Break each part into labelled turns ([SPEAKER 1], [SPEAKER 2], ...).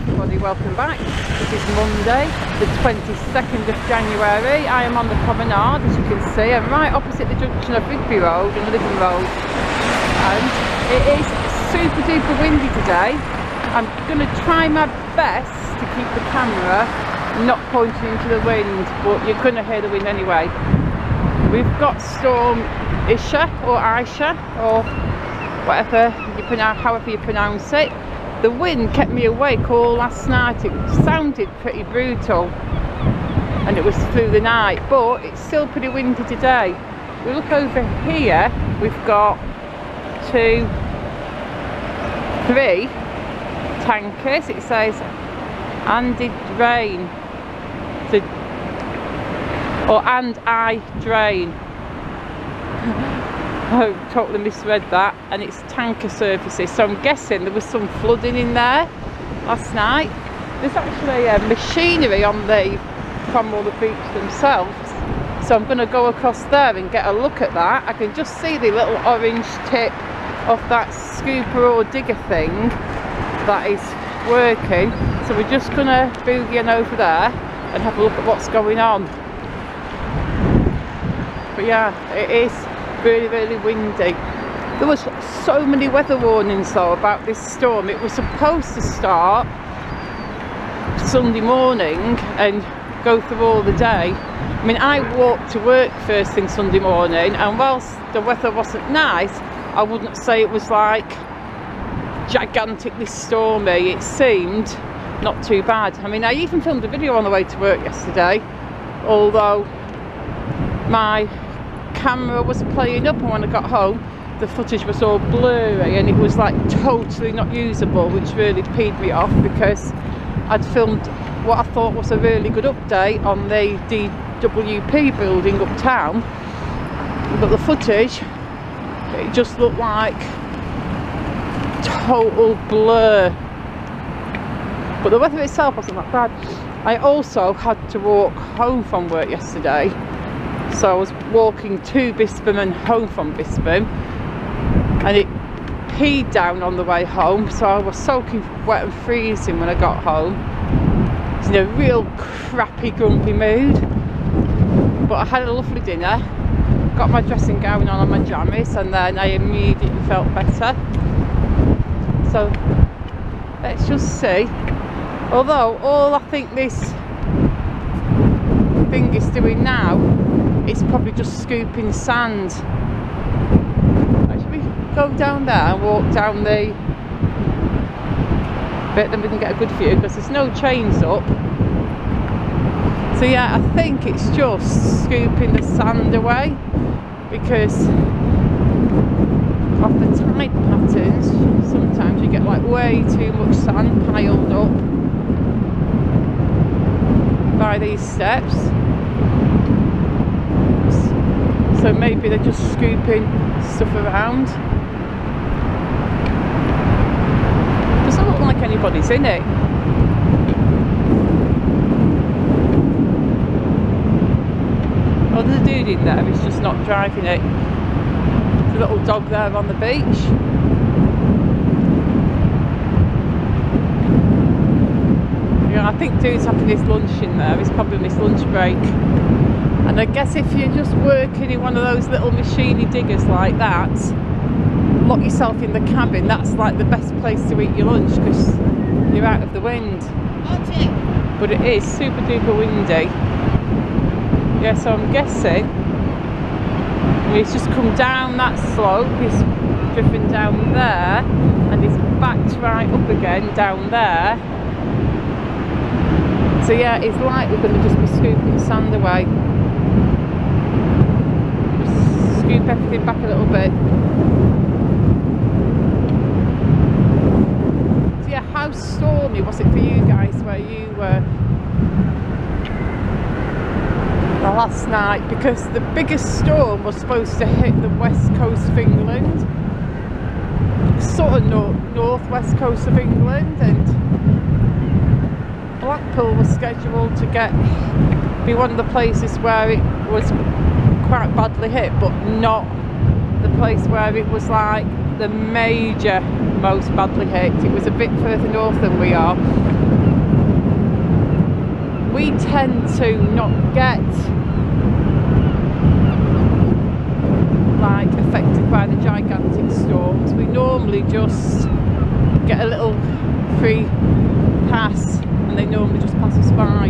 [SPEAKER 1] everybody, welcome back. This is Monday the 22nd of January. I am on the Promenade, as you can see. I'm right opposite the junction of Rigby Road and Living Road, and it is super duper windy today. I'm going to try my best to keep the camera not pointing into the wind, but you're going to hear the wind anyway. We've got storm Isha or Isha or whatever you pronounce, however you pronounce it. The wind kept me awake all last night. It sounded pretty brutal and it was through the night, but it's still pretty windy today. We look over here, we've got 2, 3 tankers. It says Andy Drain and I Drain. I totally misread that, and it's tanker services, so I'm guessing there was some flooding in there last night. There's actually machinery on the Prom or the beach themselves, so I'm going to go across there and get a look at that. I can just see the little orange tip of that scooper or digger thing that is working, so we're just going to boogie in over there and have a look at what's going on. But yeah, it is really windy. There was so many weather warnings though about this storm. It was supposed to start Sunday morning and go through all the day. I mean, I walked to work first thing Sunday morning, and whilst the weather wasn't nice, I wouldn't say it was like gigantically stormy. It seemed not too bad. I mean, I even filmed a video on the way to work yesterday, although my camera was playing up, and when I got home the footage was all blurry and it was like totally not usable, which really peed me off because I'd filmed what I thought was a really good update on the DWP building uptown, but the footage, it just looked like total blur. But the weather itself wasn't that bad. I also had to walk home from work yesterday, so I was walking to Bispham and home from Bispham, and it peed down on the way home, so I was soaking wet and freezing when I got home. I was in a real crappy grumpy mood, but I had a lovely dinner, got my dressing gown on and my jammies, and then I immediately felt better. So let's just see. Although all I think this thing is doing now, it's probably just scooping sand. Should we go down there and walk down the bit, then we can get a good view because there's no chains up. So yeah, I think it's just scooping the sand away because of the tide patterns. Sometimes you get like way too much sand piled up by these steps. So maybe they're just scooping stuff around. Doesn't look like anybody's in it. Oh, there's a dude in there, he's just not driving it. There's a little dog there on the beach. Yeah, I think dude's having his lunch in there. He's probably on his lunch break. And I guess if you're just working in one of those little machiney diggers like that, lock yourself in the cabin, that's like the best place to eat your lunch because you're out of the wind. But it is super duper windy. Yeah, so I'm guessing he's just come down that slope, he's driven down there, and he's backed right up again down there. So yeah, it's likely going to just be scooping sand away. Scoop everything back a little bit. So yeah, how stormy was it for you guys where you were last night? Because the biggest storm was supposed to hit the west coast of England, sort of northwest coast of England, and Blackpool was scheduled to be one of the places where it was quite badly hit, but not the place where it was like the most badly hit. It was a bit further north than we are. we tend to not get like affected by the gigantic storms. We normally just get a little free pass and they normally just pass us by. I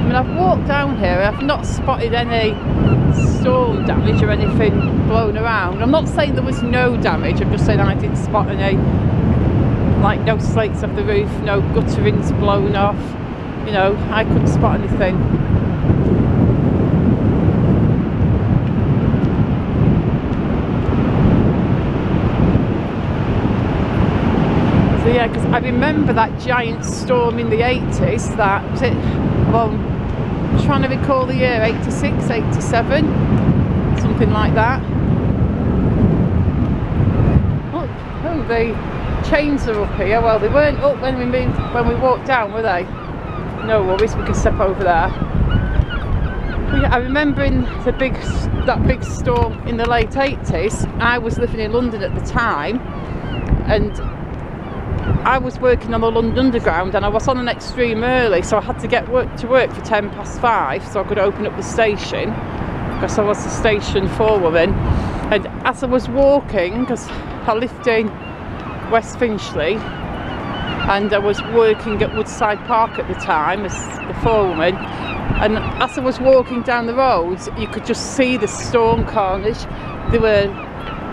[SPEAKER 1] mean, I've walked down here and I've not spotted any storm damage or anything blown around. I'm not saying there was no damage, I'm just saying I didn't spot any, like no slates off the roof, no gutterings blown off, you know, I couldn't spot anything. So yeah, because I remember that giant storm in the 80s, that was it, well, I'm trying to recall the year, 86, 87, something like that. Oh, the chains are up here. Well, they weren't up when we moved, when we walked down, were they? No worries, we can step over there. But yeah, I remember in that big storm in the late 80s, I was living in London at the time, and I was working on the London Underground, and I was on an extreme early, so I had to get to work for 5:10 so I could open up the station, because I was the station forewoman. And as I was walking, because I lived in West Finchley and I was working at Woodside Park at the time as the forewoman, and as I was walking down the road, you could just see the storm carnage. There were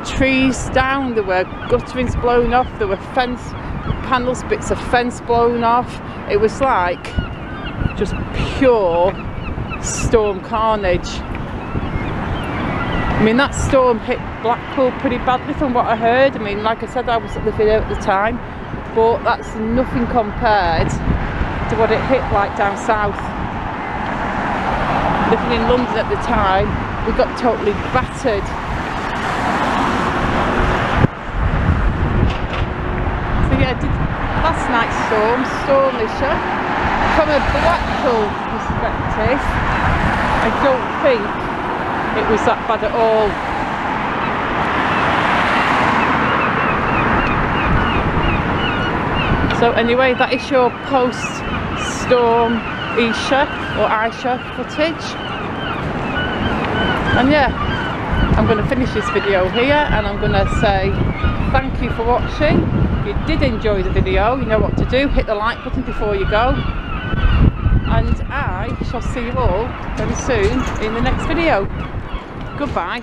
[SPEAKER 1] trees down, there were gutterings blown off, there were fence panels, bits of fence blown off. It was like just pure storm carnage. I mean, that storm hit Blackpool pretty badly from what I heard. I mean, like I said, I was at the video at the time, but that's nothing compared to what it hit like down south. Living in London at the time, we got totally battered. So yeah, last night's storm Isha, from a Blackpool perspective, I don't think it was that bad at all. So anyway, that is your post-storm Isha footage. And yeah, I'm going to finish this video here, and I'm going to say thank you for watching. If you did enjoy the video, you know what to do. Hit the like button before you go. And I shall see you all very soon in the next video. Goodbye.